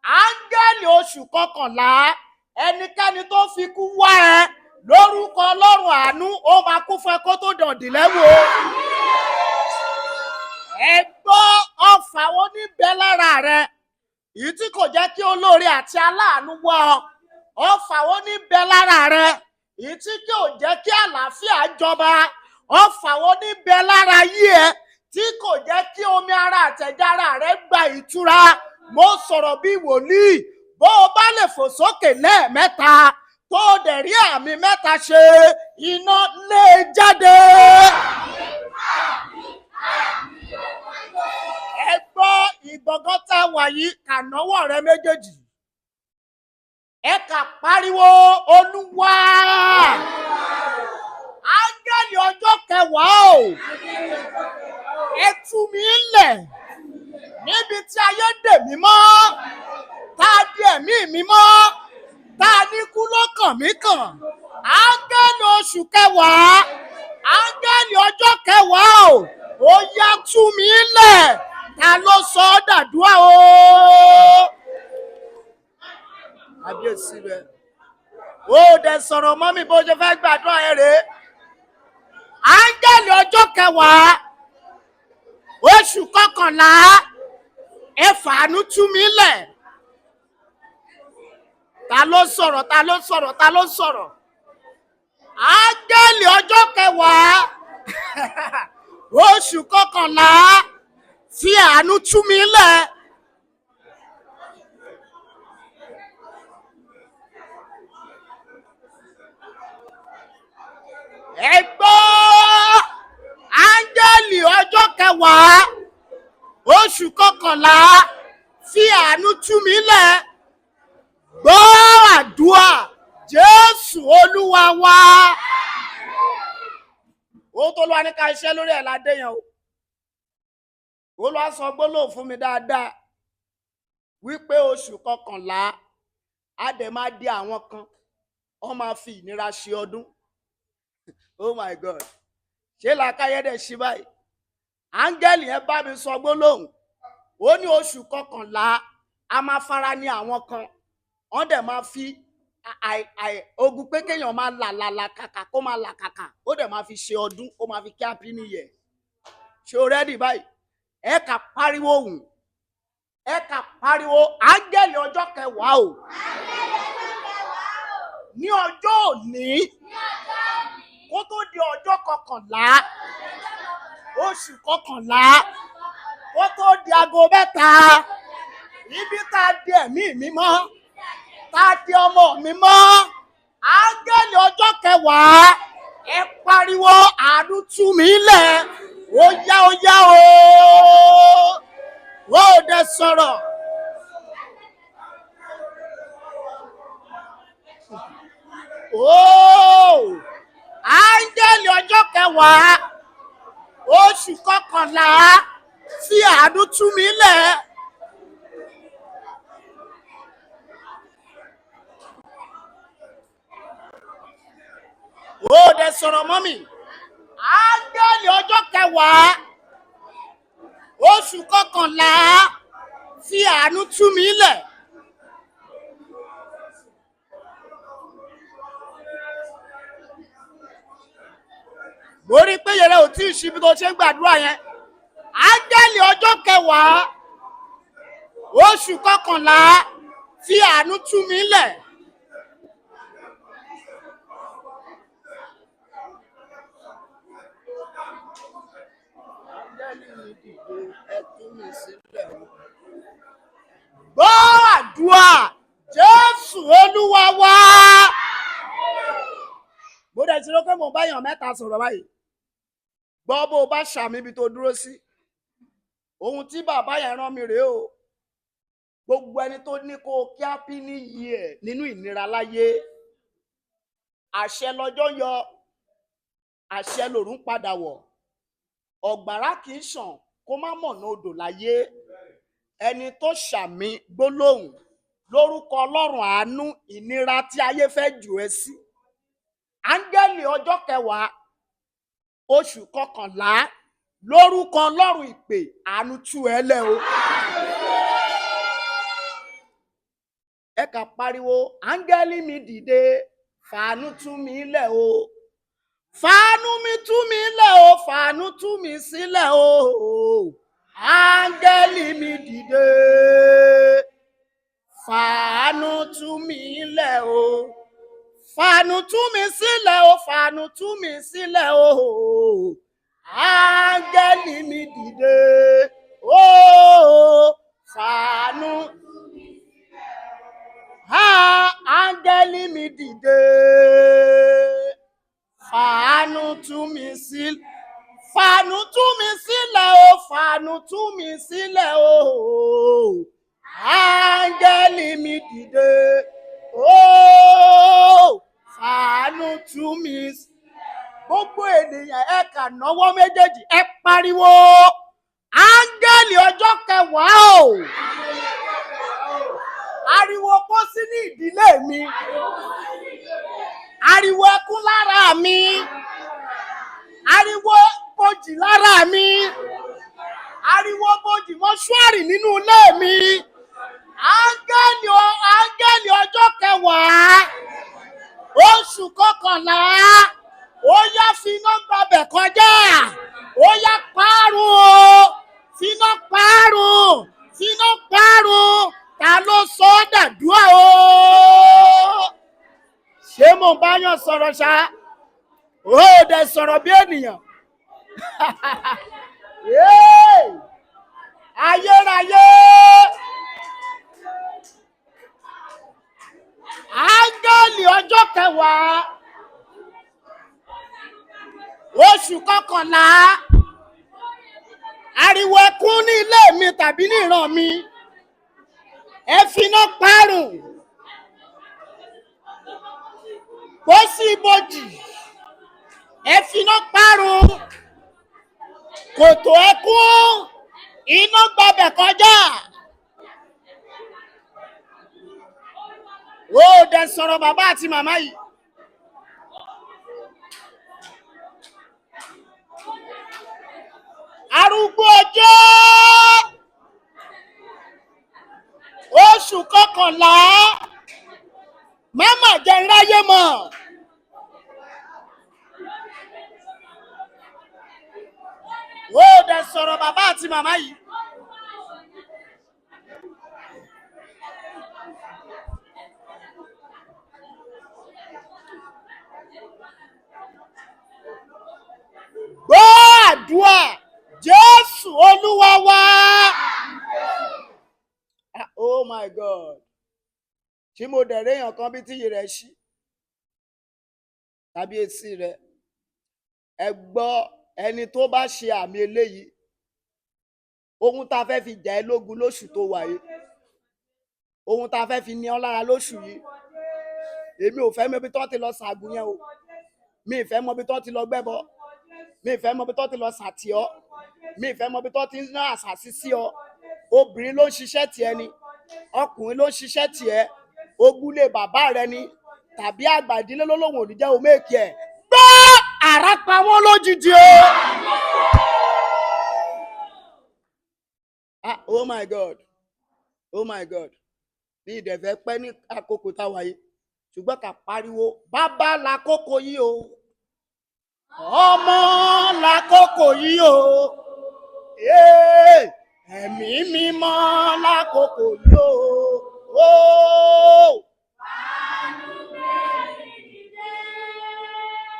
áńgẹ́lì oṣù kọkànlá ẹnikẹ́ni tó fi kú wá ẹ lórúkọ Ọlọ́run àánú ó máa kú fún ẹ kó tó dọ̀dì lẹ́wọ̀. Ẹ gbọ́ ọfà wo ní bẹ lára rẹ èyí tí kò jẹ́ kí olóore àti aláàánú wá ọ. Ọfà wo ní bẹ lára rẹ èyí tí kò jẹ́ kí àlàáfíà jọba. Ọfà wo ní bẹ lára yí ẹ tí kò jẹ́ kí omi ara àtẹ̀jára rẹ gba ìtura. Mo sọ̀rọ̀ bí wòlíì, bó o bá lè fò sókè lẹ́ẹ̀mẹ́ta tó o dẹ̀ rí àmì mẹ́ta ṣe, iná lé jáde. Ẹ gbọ́ ìgbọ̀ngàn tá a wà yìí, kà nọ́wọ́ rẹ méjèèjì. Ẹ kà pariwo Olúwa. Áńgẹ́lì ọjọ́ kẹwàá o, ẹ tú mi lẹ̀ níbi tí ayé dè mí mọ́, tá a di ẹ̀mí mi mọ́, tá a ní kú ló kàn mí kàn. Áńgẹ́lì oṣù kẹwàá, áńgẹ́lì ọjọ́ kẹwàá o, ó yá tú mi lẹ̀. Ta ló sọ ọ́ dàdúrà o? Àbíyèsí rẹ̀. Ó dẹ̀ sọ̀rọ̀ mọ́ mi bó ṣe fẹ́ gbàdúrà ẹ rèé. Áńgẹ́lì ọjọ́ kẹwàá, oṣù kọkànlá, ẹ fàánú tú mi lẹ̀. Ta ló sọ̀rọ̀? Ta ló sọ̀rọ̀? Ta ló sọ̀rọ̀? Áńgẹ́lì ọjọ́ kẹwàá, oṣù kọkànlá, fi àánú tú mi lẹ̀. Ẹ gbọ́ áńgẹ́lì ọjọ́ kẹwàá, oṣù kọkànlá, fi àánú tú mi lẹ̀. Gbọ́ àdúrà Jésù Olúwa wa. Ó tó lọ́wọ́ ní ká iṣẹ́ lórí ẹ̀ ládé yẹn o. Olúwa sọ gbólóhùn fún mi dáadáa wípé oṣù kọkànlá á dẹ̀ máa di àwọn kan, wọ́n máa fi ìnira ṣe ọdún. Oh my God. Ṣé làákàyè dẹ̀ ṣí báyìí? Áńgẹ́lì yẹn bá mi sọ gbólóhùn. Ó ní oṣù kọkànlá a máa fara ní àwọn kan. Wọ́n dẹ̀ máa fi ogun pé kéèyàn máa là kàkà kó máa là kàkà. Ó dẹ̀ máa fi ṣe ọdún, ó máa fi kí happy new year. Ṣé o rẹ́dì báyìí? Ẹ kà pariwo ohùn. Ẹ kà pariwo áńgẹ́lì ọjọ́ kẹwàá o. Ní ọjọ́ òní, kó tó di ọjọ́ kọkànlá, oṣù kọkànlá, kó tó di aago mẹ́ta, ibi tá a di ẹ̀mí mi mọ́, tá a di ọmọ mi mọ́, áńgẹ́lì ọjọ́ kẹwàá, ẹ pariwo àánú tú mi lẹ̀. Ó yá o. Ó dẹ̀ sọ̀rọ̀. Áńgẹ́lì ọjọ́ kẹwàá, oṣù kọkànlá, fi àánú tú mi lẹ̀. Ó dẹ̀ sọ̀rọ̀ mọ́ mi. Áńgẹ́lì ọjọ́ kẹwàá, oṣù kọkànlá, fi àánú tú mi lẹ̀. Mo rí pé yẹrẹ ò tí ì ṣí bí tó ṣe ń gbàdúrà yẹn. Áńgẹ́lì ọjọ́ kẹwàá, oṣù kọkànlá, fi àánú tú mi lẹ̀. Gbọ́ àdúrà Jésù Olúwa wa. Mo dẹ̀ ti rò pé mo bá yàn mẹ́ta sọ̀rọ̀ báyìí. Gbọ́ bó o bá ṣàmì ibi tó dúró sí. Ohun tí bàbá yẹn rán mi rèé o. Gbogbo ẹni tó ní kó o kí happy new year nínú ìnira láyé. Àṣẹ lọ́jọ́ yọ, àṣẹ lòrùn padà wọ̀. Ọ̀gbàrá kì í ṣàn kó má mọ̀nà odò láyé. Ẹni tó ṣàmì gbólóhùn lórúkọ Ọlọ́run àánú, ìnira tí ayé fẹ́ jù ẹ́ sí. Áńgẹ́lì ọjọ́ kẹwàá, oṣù kọkànlá, lórúkọ Ọlọ́run ìpè, àánú tú ẹ lẹ̀ o. ẹ kà pariwo áńgẹ́lì mi dìde fàánú tú mi lẹ̀ o fàánú mi tú mi lẹ̀ o fàánú tú mi sílẹ̀ o áńgẹ́lì mi dìde fàánú tú mi lẹ̀ o fàánú tú mi sílẹ̀ o fàánú tú mi sílẹ̀ o áńgẹ́lì mi dìde o fàánú áńgẹ́lì mi dìde fàánú tú mi sílẹ̀ fàánú tú mi sílẹ̀ o fàánú tú mi sílẹ̀ o áńgẹ́lì mi dìde o fàánú tú mi sílẹ̀. Gbogbo ènìyàn ẹ kà náwó méjèèjì ẹ pariwo áńgẹ́lì ọjọ́ kẹwàá o. Ariwo kó sí ní ìdílé mi. Ariwo ẹkún lára mi. Ariwo bojì lára mi. Ariwo bojì mọ́ṣúárì nínú ilé mi. Áńgẹ́lì ọjọ́ kẹwàá. Oṣù kọkànlá. Ó yá finá gbabẹ̀ kọjá. Ó yá parun o. Finá parun. Finá parun. Ta ló sọ ọ́ dàdúrà o? Ṣé mo bá yàn sọ̀rọ̀ ṣá? Ó dẹ̀ sọ̀rọ̀ bí ènìyàn. Ayérayé. Áńgẹ́lì ọjọ́ kẹwàá. Oṣù kọkànlá. Ariwo ẹkún ní ilé mi tàbí ní ìran mi. Ẹ finá parun. Kó sí ibojì. Ẹ finá parun. Kòtò ẹkún. Iná gbabẹ̀ kọjá. Ó dẹ̀ sọ̀rọ̀ bàbá àti màmá yìí. Arúgbó ọjọ́. Oṣù kọkànlá. Máma jẹ́ ráyé mọ̀. Ó dẹ̀ sọ̀rọ̀ bàbá àti màmá yìí. Gbọ́ àdúrà Jésù Olúwa wa. Oh my God. Tí mo dẹ̀ réyàn kan bí tíyì rẹ̀ ṣí tàbí etí rẹ̀. Ẹ gbọ́ ẹni tó bá ṣe àmì eléyìí. Ohun tá a fẹ́ fi jà ẹ́ lógun lóṣù tó wà yìí. Ohun tá a fẹ́ fi ní ọ lára lóṣù yìí. Èmi ò fẹ́ mọ ibi tó ti lọ ṣàgùn yẹn o. Mi ì fẹ́ mọ ibi tó ti lọ gbẹ́bọ. Mi ì fẹ́ mọ ibi tó ti lọ ṣàtìọ́. Mi ì fẹ́ mọ ibi tó ti ń ná àṣàṣì sí ọ. Obìnrin ló ń ṣiṣẹ́ tiẹ̀ ni. Ọkùnrin ló ń ṣiṣẹ́ tiẹ̀. Ogúnlé bàbá rẹ ni. Tàbí àgbà ìdílé lólóhùn òní jẹ́ oméèkì ẹ̀. Gbọ́ àrá pa wọ́n lójijì o. Oh my God. Oh my God. Ní ìdẹ̀fẹ́ pẹ́ ní àkókò táwa yìí. Ṣùgbọ́n ká pariwo bàbá lákòókò yìí o. Ọmọ lákòókò yìí o. Ẹ̀mí mímọ́ lákòókò yìí o.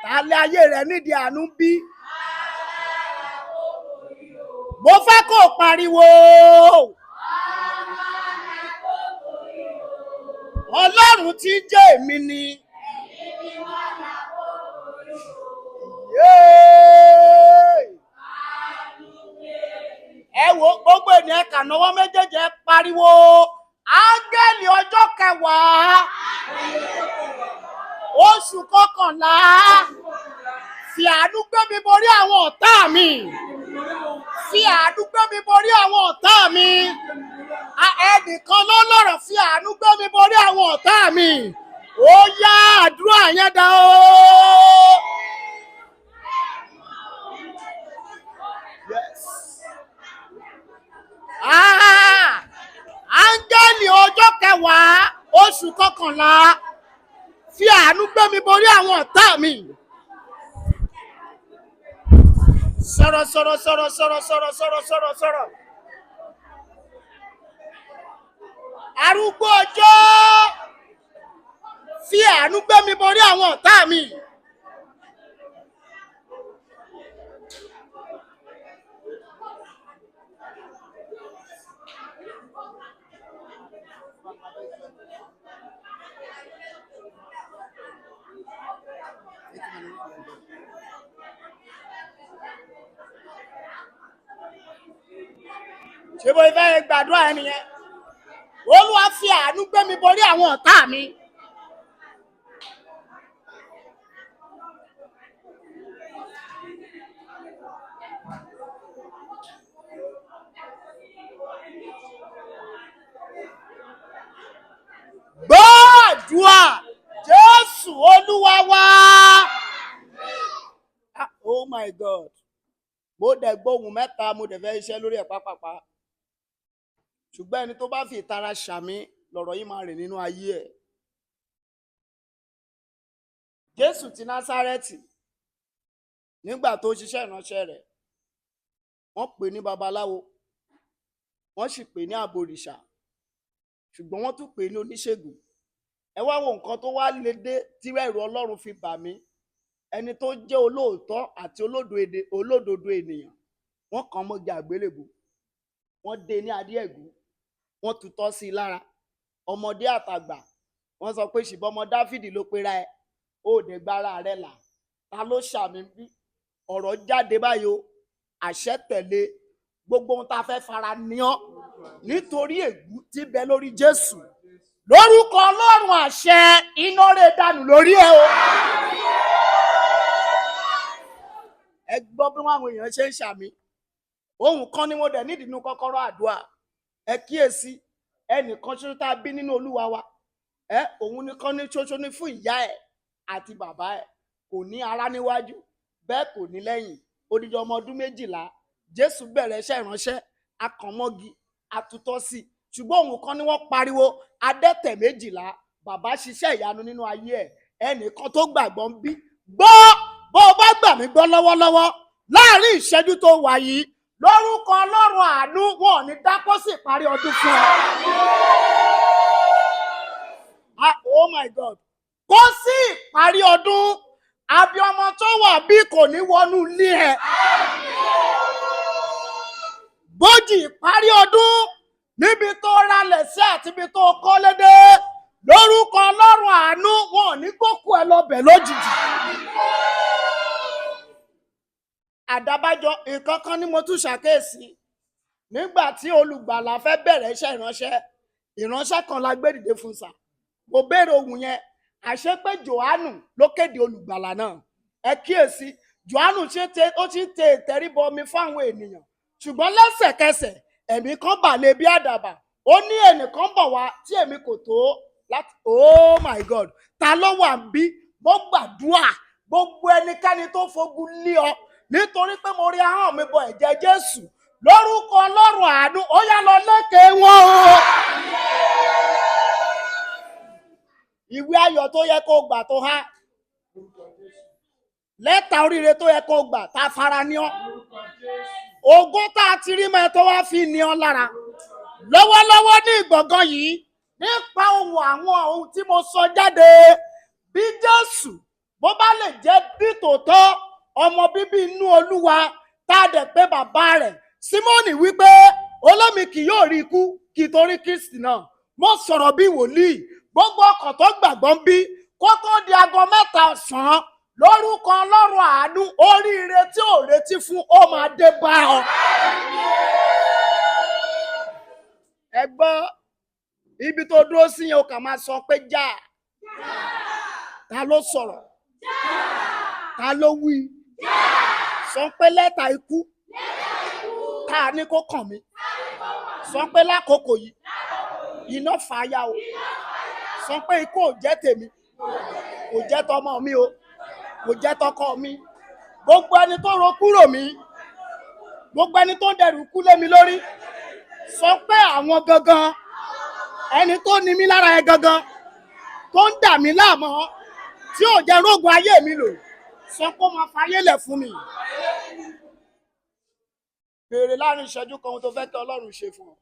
Tálẹ̀ ayé rẹ̀ nídìí àánú bí. Mo fẹ́ kó pariwo. Ọlọ́run tí ń jẹ́ èmi ni. Ẹ wo gbogbo ènìyàn kà náwó méjèèjì ẹ pariwo áńgẹ́lì ọjọ́ kẹwàá oṣù kọkànlá fi àánú gbé mi borí àwọn ọ̀tá mi. Fi àánú gbé mi borí àwọn ọ̀tá mi. Ẹnìkan ló lọ́rọ̀ fi àánú gbé mi borí àwọn ọ̀tá mi. Ó yá àdúrà yẹn dá o. Yes. Áńgẹ́lì ọjọ́ kẹwàá oṣù oṣù kọkànlá fi àánú gbé mi borí àwọn ọ̀tá mi. Sọ̀rọ̀. Arúgbó ọjọ́ fi àánú gbé mi borí àwọn ọ̀tá mi. Ṣé bó fẹ́ gbàdúrà ẹni yẹn? Olúwa fi àánú gbé mi borí àwọn ọ̀tá mi. Gbàdúrà Jésù Olúwa wa. Oh my God. Mo dẹ̀ gbóhùn mẹ́ta, mo dẹ̀ fẹ́ iṣẹ́ lórí ẹ̀ pápápá. Ṣùgbọ́n ẹni tó bá fi ìtara ṣàmì lọ̀rọ̀ yìí máa rìn nínú ayé ẹ̀. Jésù ti Násárẹ́tì nígbà tó ṣiṣẹ́ ìránṣẹ́ rẹ̀, wọ́n pè ní babaláwo, wọ́n sì pè ní àbòrìṣà, ṣùgbọ́n wọ́n tún pè ní oníṣègùn. Ẹ wá wo nǹkan tó wá lè dé tí ẹ̀rù Ọlọ́run fi bà mí. Ẹni tó jẹ́ olóòótọ́ àti olódodo ènìyàn, wọ́n kàn mọ́gi àgbélébùú, wọ́n dé ní adé ẹ̀gún, wọ́n tutọ́ sí i lára. Ọmọdé àtàgbà, wọ́n sọ pé ṣùgbọ́n ọmọ Dáfídì ló pera ẹ, ó dẹ̀ gbára rẹ̀ là. Ta ló ṣàmì bí? Ọ̀rọ̀ jáde báyìí o, àṣẹ tẹ̀lé. Gbogbo ohun tá a fẹ́ fara ní ọ́ nítorí ègún tí bẹ lórí Jésù. Lórúkọ Ọlọ́run àṣẹ iná rẹ̀ dànù lórí ẹ o. Ẹ gbọ́ bí àwọn èèyàn ṣe ń ṣàmì. Ohun kan ni mo dẹ̀ nídìí nínú kọ́kọ́rọ́ àdúrà. Ẹ kíyèsí, ẹnìkan ṣoṣo tá a bí nínú Olúwa wa. Òun nìkan ní ṣoṣo ní fún ìyá ẹ̀ àti bàbá ẹ̀. Kò ní ará níwájú, bẹ́ẹ̀ kò ní lẹ́yìn. Odidi ọmọ ọdún 12, Jésù bẹ̀rẹ̀ iṣẹ́ ìránṣẹ́, akànmọ́gi, atutọ́ sí. Ṣùgbọ́n òun kan ni wọ́n pariwo, adẹ́tẹ̀ 12, bàbá ṣiṣẹ́ ìyanu nínú ayé ẹ̀. Ẹnìkan tó gbàgbọ́ ń bí. Gbọ́ bó o bá gbà mí gbọ́ lọ́wọ́lọ́wọ́ láàrin ìṣẹ́jú tó wà yìí, lórúkọ Ọlọ́run àánú wọn ò ní dápọ́ sí ìparí ọdún fún ẹ. Oh my God. Kó sí ìparí ọdún, abiyamọ tó wà bí kò ní wọnú ilé ẹ. Bójì ìparí ọdún níbi tó ralẹ̀ sí àti ibi tó kọ́lé dé, lórúkọ Ọlọ́run àánú wọn ò ní kókó ẹ lọ́bẹ̀ lójijì. Àdábájọ nǹkan kan ni mo tún ṣàkíyèsí. Nígbà tí olùgbàlà fẹ́ bẹ̀rẹ̀ iṣẹ́ ìránṣẹ́ kan la gbé dìde fún sa. Mo béèrè ohun yẹn, àṣẹ pé Jòhánù ló kéde olùgbàlà náà. Ẹ kíyèsí, Jòhánù ó ti ń tẹ ìtẹríbọ omi fún àwọn ènìyàn. Ṣùgbọ́n lẹ́sẹ̀kẹsẹ̀ ẹ̀mí kan bà lé bí àdàbà. Ó ní ẹnìkan bọ̀ wá tí èmi kò tó láti. Oh my God. Ta ló wà ń bí? Mo gbàdúrà gbogbo ẹnikẹ́ni tó fogun lé ọ nítorí pé mo rí ahọ́n mi bọ ẹ̀jẹ̀ Jésù. Lórúkọ Ọlọ́run àánú, ó yá lọ lékè wọn o. Ìwé ayọ̀ tó yẹ kó gbà tó há. Lẹ́tà oríire tó yẹ kó gbà tá a fara ní ọ. Ògo tá a ti rí mọ́ tó wá fi ní ọ lára. Lọ́wọ́lọ́wọ́ ní ìgbọ̀ngàn yìí, nípa ohun tí mo sọ jáde, bí Jésù bó bá lè jẹ́ bí tòótọ́ ọmọ bíbí inú Olúwa tá a dẹ̀ pé bàbá rẹ̀. Símónì wípé olómi kì yóò rí ikú kí torí Kristi náà. Mo sọ̀rọ̀ bí wòlíì, gbogbo ọkàn tó gbàgbọ́ ń bí kó tó di aago 3 ọ̀sán, lórúkọ Ọlọ́run àánú, oríire tí ò retí fún ó máa dé bá ọ. Ẹ gbọ́, ibi tó dúró sí yẹn o kà máa sọ pé já. Ta ló sọ̀rọ̀? Ta ló wí? Sọ pé lẹ́tà ikú tá a ní kó kàn mí. Sọ pé lákòókò yìí iná fàáyà o. Sọ pé ikú ò jẹ́ tèmi, kò jẹ́ tọmọ mi o, kò jẹ́ tọkọ mi. Gbogbo ẹni tó ro kúrò mi, gbogbo ẹni tó dẹrù kú lé mi lórí, sọ pé àwọn gangan, ẹni tó ní mi lára ẹ gangan, tó ń dà mí láàmú tí ò jẹ́ rógun ayé mi lò sọ pé ó máa fayé lẹ̀ fún mi. Béèrè láàrin ìṣẹ́jú kan ohun tó fẹ́ kí Ọlọ́run ṣe fún ọ.